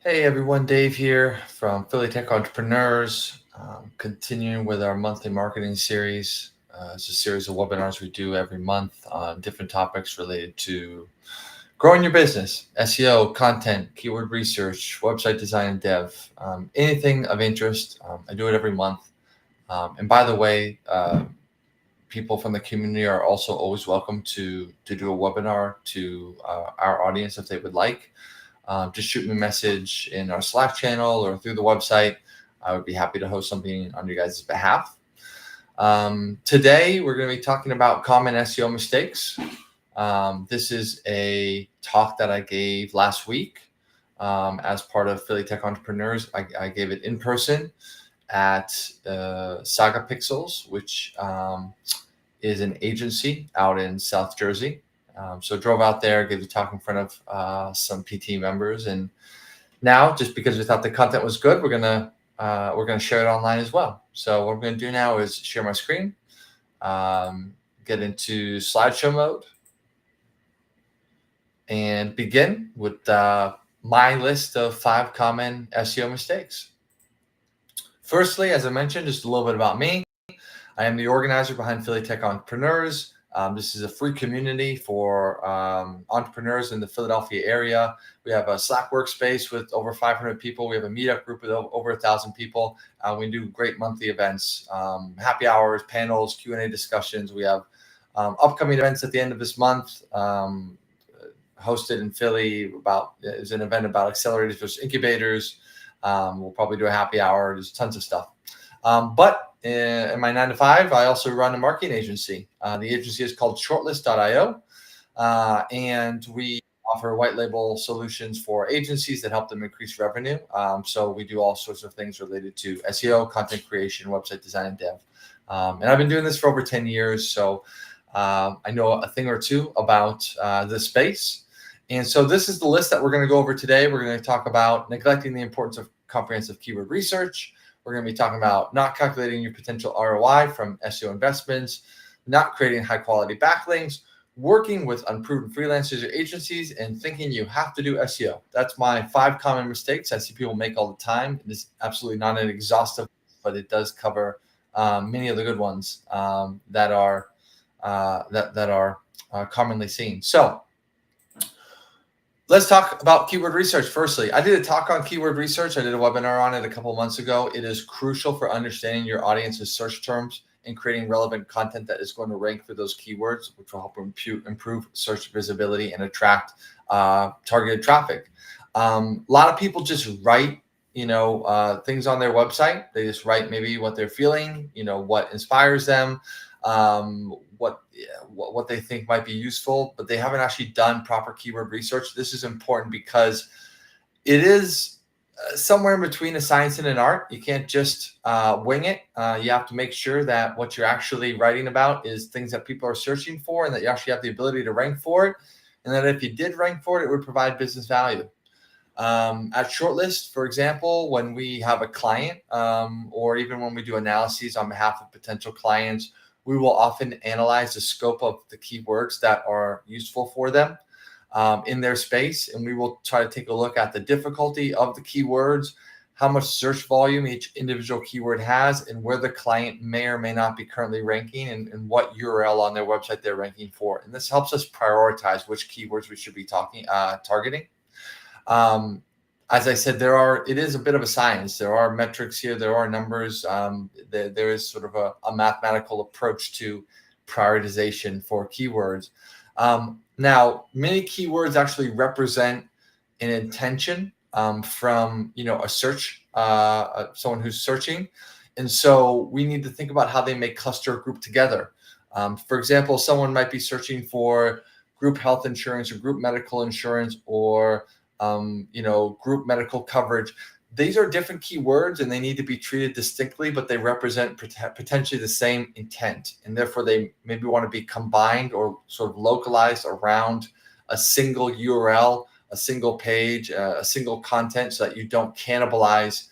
Hey everyone, Dave here from Philly Tech Entrepreneurs. Continuing with our monthly marketing series. It's a series of webinars we do every month on different topics related to growing your business, SEO, content, keyword research, website design and dev, anything of interest. I do it every month. And by the way, people from the community are also always welcome to do a webinar to our audience if they would like. Just shoot me a message in our Slack channel or through the website. I would be happy to host something on your guys' behalf. Today, we're going to be talking about common SEO mistakes. This is a talk that I gave last week as part of Philly Tech Entrepreneurs. I gave it in person at Saga Pixels, which is an agency out in South Jersey. So drove out there, gave the talk in front of some PT members, and now just because we thought the content was good, we're gonna share it online as well. So what we're gonna do now is share my screen, get into slideshow mode, and begin with my list of 5 common SEO mistakes. Firstly, as I mentioned, just a little bit about me. I am the organizer behind Philly Tech Entrepreneurs. This is a free community for entrepreneurs in the Philadelphia area. We have a Slack workspace with over 500 people. We have a meetup group with over 1,000 people. We do great monthly events, happy hours, panels, Q&A discussions. We have upcoming events at the end of this month. Hosted in Philly is an event about accelerators versus incubators. We'll probably do a happy hour. There's tons of stuff. But in my 9 to 5, I also run a marketing agency. The agency is called shortlist.io, and we offer white label solutions for agencies that help them increase revenue. So we do all sorts of things related to SEO, content creation, website design, and dev. And I've been doing this for over 10 years, so I know a thing or two about this space. And so this is the list that we're going to go over today. We're going to talk about neglecting the importance of comprehensive keyword research. We're going to be talking about not calculating your potential ROI from SEO investments, not creating high quality backlinks, working with unproven freelancers or agencies, and thinking you have to do SEO. That's my 5 common mistakes I see people make all the time. It is absolutely not an exhaustive, but it does cover many of the good ones that are commonly seen. So let's talk about keyword research. Firstly, I did a talk on keyword research. I did a webinar on it a couple months ago. It is crucial for understanding your audience's search terms and creating relevant content that is going to rank for those keywords, which will help improve search visibility and attract targeted traffic. A lot of people just write, things on their website. They just write maybe what they're feeling, what inspires them, what they think might be useful, but they haven't actually done proper keyword research. This is important because it is somewhere in between a science and an art. You can't just wing it. You have to make sure that what you're actually writing about is things that people are searching for and that you actually have the ability to rank for it. And that if you did rank for it, it would provide business value. At Shortlist, for example, when we have a client or even when we do analyses on behalf of potential clients, we will often analyze the scope of the keywords that are useful for them in their space. And we will try to take a look at the difficulty of the keywords, how much search volume each individual keyword has, and where the client may or may not be currently ranking and what URL on their website they're ranking for. And this helps us prioritize which keywords we should be targeting. As I said, it is a bit of a science. There are metrics here. There are numbers. There is sort of a mathematical approach to prioritization for keywords. Now, many keywords actually represent an intention from a search, someone who's searching. And so we need to think about how they may cluster or group together. For example, someone might be searching for group health insurance or group medical insurance or group medical coverage. These are different keywords and they need to be treated distinctly, but they represent potentially the same intent. And therefore they maybe want to be combined or sort of localized around a single URL, a single page, a single content, so that you don't cannibalize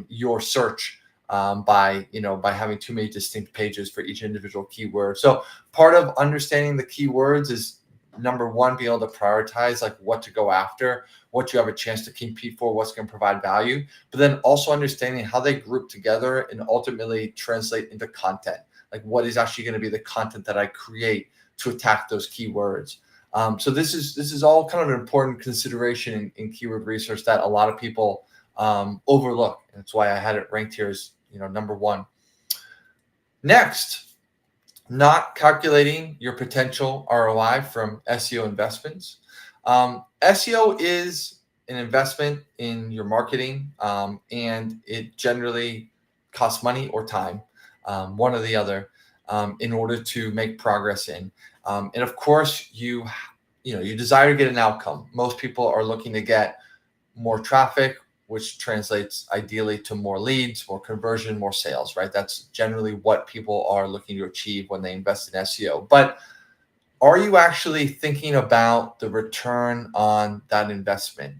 your search by having too many distinct pages for each individual keyword. So part of understanding the keywords is number one, being able to prioritize like what to go after, what you have a chance to compete for, what's going to provide value, but then also understanding how they group together and ultimately translate into content. Like what is actually going to be the content that I create to attack those keywords. So this is all kind of an important consideration in keyword research that a lot of people overlook. And that's why I had it ranked here as number one. Next, not calculating your potential ROI from SEO investments. SEO is an investment in your marketing, and it generally costs money or time, one or the other, in order to make progress in. And of course, you desire to get an outcome. Most people are looking to get more traffic, which translates ideally to more leads, more conversion, more sales, right? That's generally what people are looking to achieve when they invest in SEO. But are you actually thinking about the return on that investment?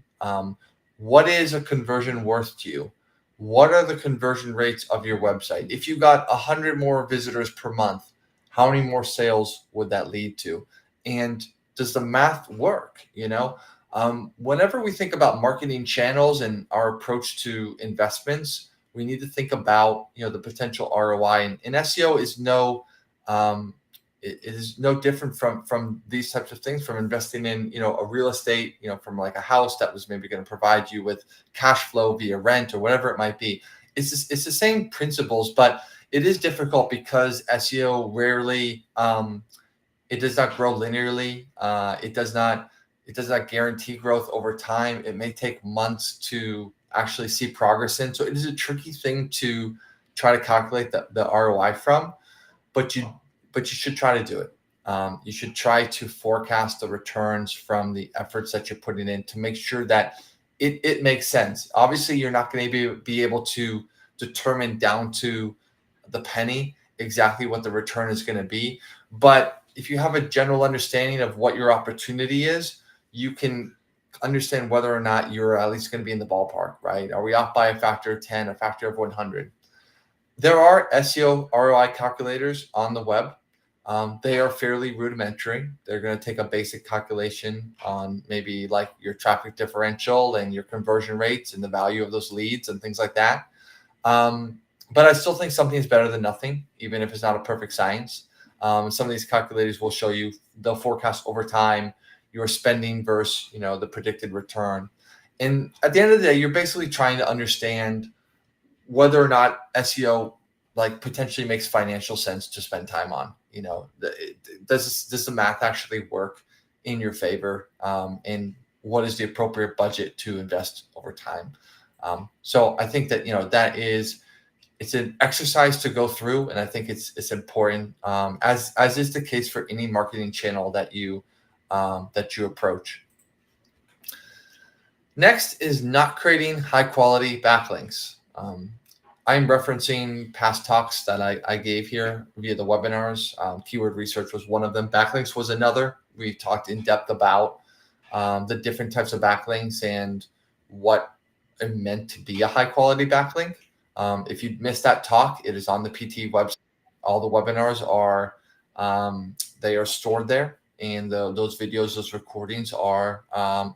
What is a conversion worth to you? What are the conversion rates of your website? If you got 100 more visitors per month, how many more sales would that lead to? And does the math work? Whenever we think about marketing channels and our approach to investments, we need to think about the potential ROI. And SEO is it is no different from these types of things, from investing in a real estate, from like a house that was maybe going to provide you with cash flow via rent or whatever it might be. It's the same principles, but it is difficult because SEO rarely it does not grow linearly. It does not guarantee growth over time. It may take months to actually see progress in. So it is a tricky thing to try to calculate the ROI from, but you should try to do it. You should try to forecast the returns from the efforts that you're putting in to make sure that it makes sense. Obviously, you're not going to be able to determine down to the penny exactly what the return is going to be. But if you have a general understanding of what your opportunity is, you can understand whether or not you're at least going to be in the ballpark, right? Are we off by a factor of 10, a factor of 100? There are SEO ROI calculators on the web. They are fairly rudimentary. They're going to take a basic calculation on maybe like your traffic differential and your conversion rates and the value of those leads and things like that. But I still think something is better than nothing, even if it's not a perfect science. Some of these calculators will show you, they'll forecast over time your spending versus the predicted return. And at the end of the day, you're basically trying to understand whether or not SEO like potentially makes financial sense to spend time on. Does the math actually work in your favor? And what is the appropriate budget to invest over time? So I think that it's an exercise to go through, and I think it's important, as is the case for any marketing channel that you approach. Next is not creating high quality backlinks. I'm referencing past talks that I gave here via the webinars. Keyword research was one of them. Backlinks was another. We talked in depth about the different types of backlinks and what it meant to be a high quality backlink. If you missed that talk, it is on the PT website. All the webinars are they are stored there, and those videos, those recordings are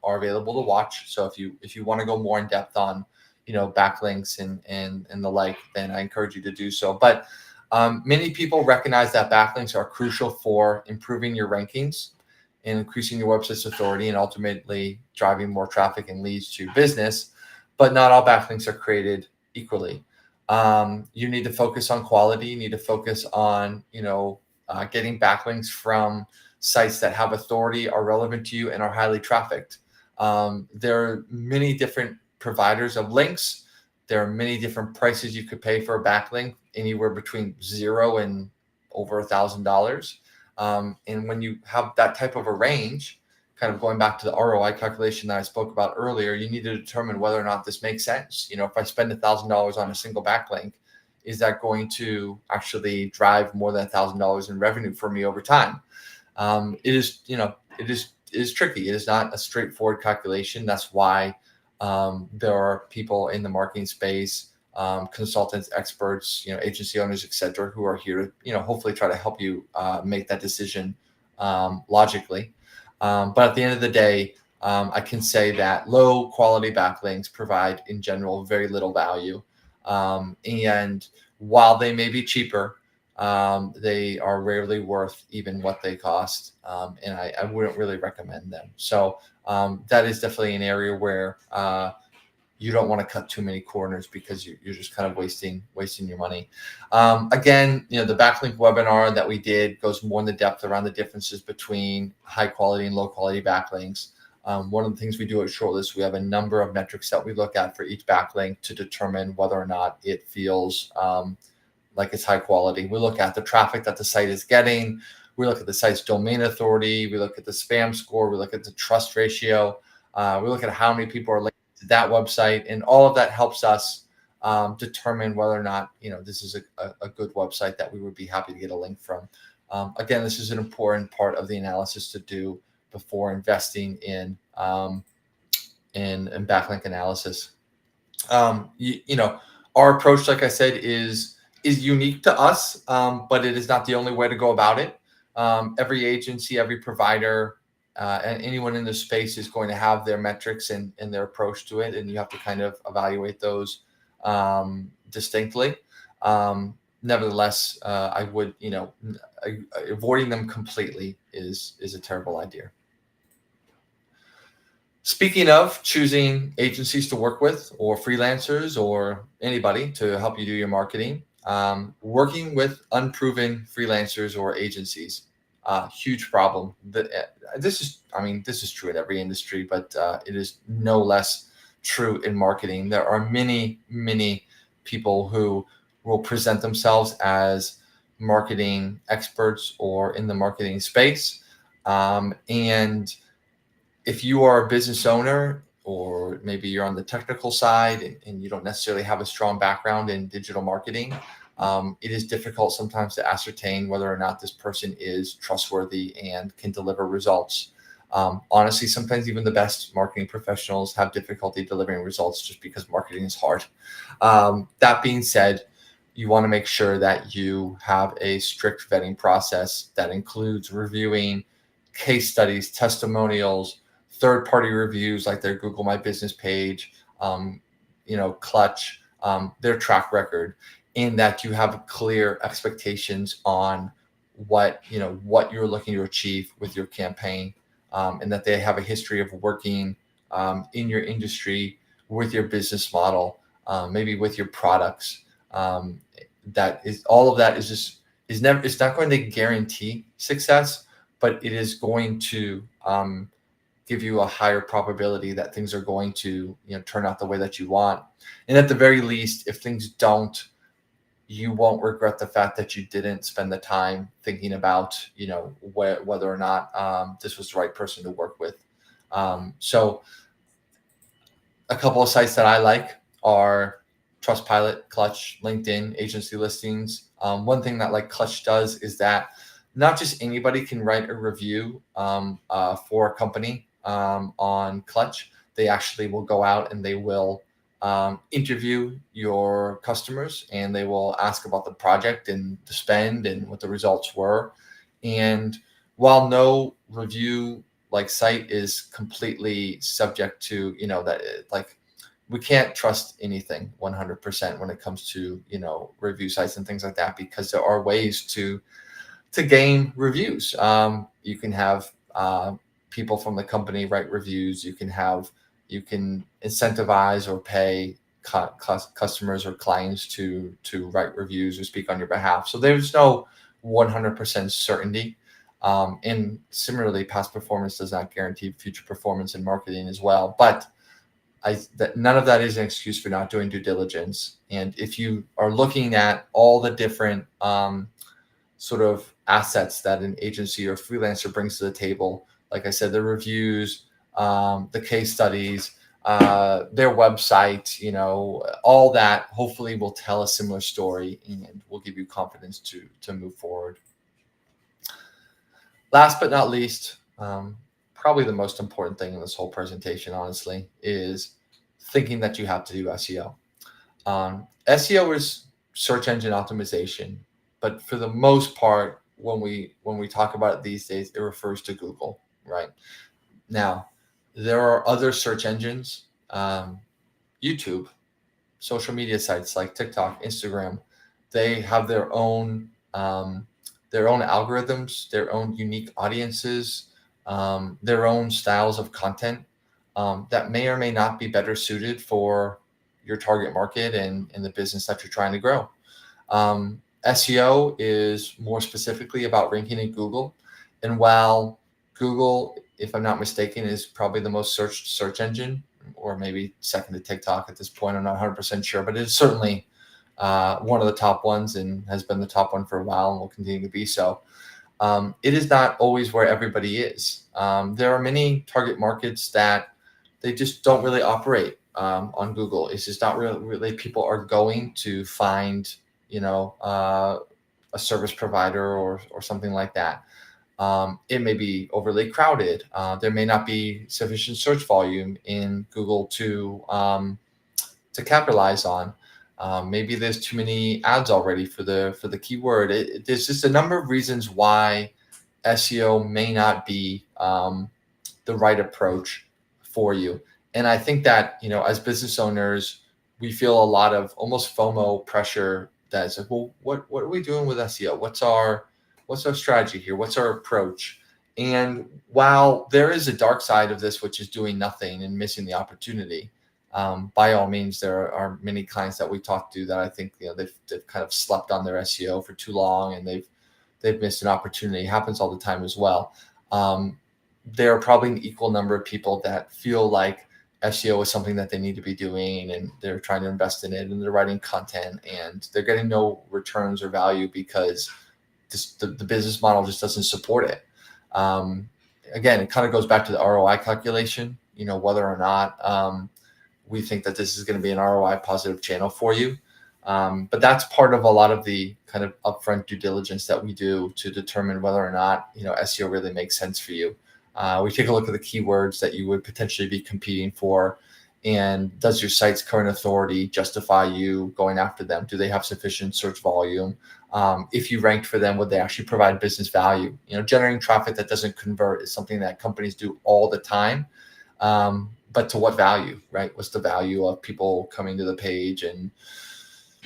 available to watch. So if you want to go more in depth on backlinks and the like, then I encourage you to do so. But many people recognize that backlinks are crucial for improving your rankings and increasing your website's authority and ultimately driving more traffic and leads to your business. But not all backlinks are created equally. You need to focus on quality. You need to focus on getting backlinks from sites that have authority, are relevant to you, and are highly trafficked. There are many different providers of links. There are many different prices you could pay for a backlink, anywhere between $0 and over $1,000. And when you have that type of a range, kind of going back to the ROI calculation that I spoke about earlier, you need to determine whether or not this makes sense. If I spend $1,000 on a single backlink, is that going to actually drive more than $1,000 in revenue for me over time? It is tricky. It is not a straightforward calculation. That's why there are people in the marketing space, consultants, experts, agency owners, etc., who are here to, hopefully try to help you make that decision logically. But at the end of the day, I can say that low quality backlinks provide in general very little value. And while they may be cheaper, they are rarely worth even what they cost. And I wouldn't really recommend them. So that is definitely an area where you don't want to cut too many corners because you're just kind of wasting your money. Again, the backlink webinar that we did goes more into depth around the differences between high quality and low quality backlinks. One of the things we do at Shortlist, we have a number of metrics that we look at for each backlink to determine whether or not it feels like it's high quality. We look at the traffic that the site is getting. We look at the site's domain authority. We look at the spam score. We look at the trust ratio. We look at how many people are to that website, and all of that helps us determine whether or not this is a good website that we would be happy to get a link from. Again, this is an important part of the analysis to do before investing in backlink analysis. Our approach, like I said, is unique to us, but it is not the only way to go about it. Every agency, every provider, and anyone in this space is going to have their metrics and their approach to it, and you have to kind of evaluate those distinctly. Nevertheless, I would, avoiding them completely is a terrible idea. Speaking of choosing agencies to work with, or freelancers, or anybody to help you do your marketing, working with unproven freelancers or agencies. Huge problem. This is true in every industry, but it is no less true in marketing. There are many people who will present themselves as marketing experts or in the marketing space. And if you are a business owner, or maybe you're on the technical side and you don't necessarily have a strong background in digital marketing, it is difficult sometimes to ascertain whether or not this person is trustworthy and can deliver results. Honestly, sometimes even the best marketing professionals have difficulty delivering results just because marketing is hard. That being said, you want to make sure that you have a strict vetting process that includes reviewing case studies, testimonials, third-party reviews like their Google My Business page, Clutch, their track record, in that you have clear expectations on what you're looking to achieve with your campaign, and that they have a history of working in your industry, with your business model, maybe with your products. That is, all of that is never, it's not going to guarantee success, but it is going to give you a higher probability that things are going to turn out the way that you want. And at the very least, if things don't, you won't regret the fact that you didn't spend the time thinking about whether or not this was the right person to work with. So a couple of sites that I like are Trustpilot, Clutch, LinkedIn, agency listings. One thing that Clutch does is that not just anybody can write a review for a company on Clutch. They actually will go out and they will interview your customers, and they will ask about the project and the spend and what the results were. And while no review site is completely subject to we can't trust anything 100% when it comes to review sites and things like that, because there are ways to gain reviews. You can have people from the company write reviews. You can incentivize or pay customers or clients to write reviews or speak on your behalf. So there's no 100% certainty. And similarly, past performance does not guarantee future performance in marketing as well. But none of that is an excuse for not doing due diligence. And if you are looking at all the different sort of assets that an agency or freelancer brings to the table, like I said, the reviews, the case studies, their website, all that hopefully will tell a similar story and will give you confidence to move forward. Last but not least, probably the most important thing in this whole presentation, honestly, is thinking that you have to do SEO. SEO is search engine optimization, but for the most part, when we talk about it these days, it refers to Google, right? Now, there are other search engines, YouTube, social media sites like TikTok, Instagram. They have their own algorithms, their own unique audiences, their own styles of content that may or may not be better suited for your target market and the business that you're trying to grow. SEO is more specifically about ranking in Google. And while Google, if I'm not mistaken, is probably the most searched search engine, or maybe second to TikTok at this point, I'm not 100% sure, but it's certainly one of the top ones and has been the top one for a while and will continue to be so. It is not always where everybody is. There are many target markets that they just don't really operate on Google. It's just not really people are going to find, a service provider or something like that. It may be overly crowded. There may not be sufficient search volume in Google to capitalize on. Maybe there's too many ads already for the keyword. There's just a number of reasons why SEO may not be the right approach for you. And I think that, as business owners, we feel a lot of almost FOMO pressure that's like, well, what are we doing with SEO? What's our strategy here? What's our approach? And while there is a dark side of this, which is doing nothing and missing the opportunity, by all means, there are many clients that we talk to that I think they've kind of slept on their SEO for too long and they've missed an opportunity. It happens all the time as well. There are probably an equal number of people that feel like SEO is something that they need to be doing and they're trying to invest in it and they're writing content and they're getting no returns or value because the business model just doesn't support it. Again, it kind of goes back to the ROI calculation, whether or not we think that this is going to be an ROI positive channel for you. But that's part of a lot of the kind of upfront due diligence that we do to determine whether or not, SEO really makes sense for you. We take a look at the keywords that you would potentially be competing for. And does your site's current authority justify you going after them? Do they have sufficient search volume? If you ranked for them, would they actually provide business value? Generating traffic that doesn't convert is something that companies do all the time. But to what value, right? What's the value of people coming to the page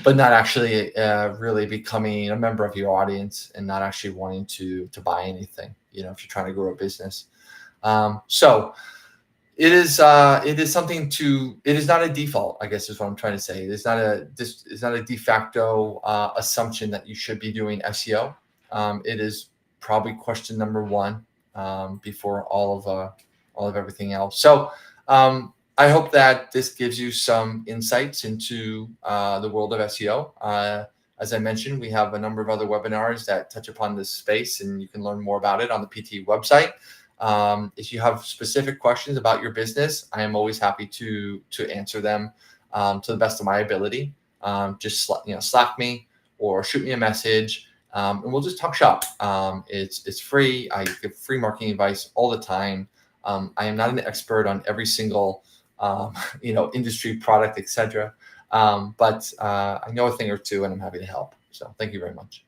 but not actually really becoming a member of your audience and not actually wanting to buy anything, if you're trying to grow a business. So it is something it is not a default, I guess is what I'm trying to say. It's not a de facto assumption that you should be doing SEO. It is probably question number one before all of everything else. So I hope that this gives you some insights into the world of SEO. As I mentioned, we have a number of other webinars that touch upon this space, and you can learn more about it on the PT website. If you have specific questions about your business, I am always happy to answer them to the best of my ability. Just Slack me or shoot me a message, and we'll just talk shop. It's free. I give free marketing advice all the time. I am not an expert on every single industry, product, etc. But I know a thing or two, and I'm happy to help. So thank you very much.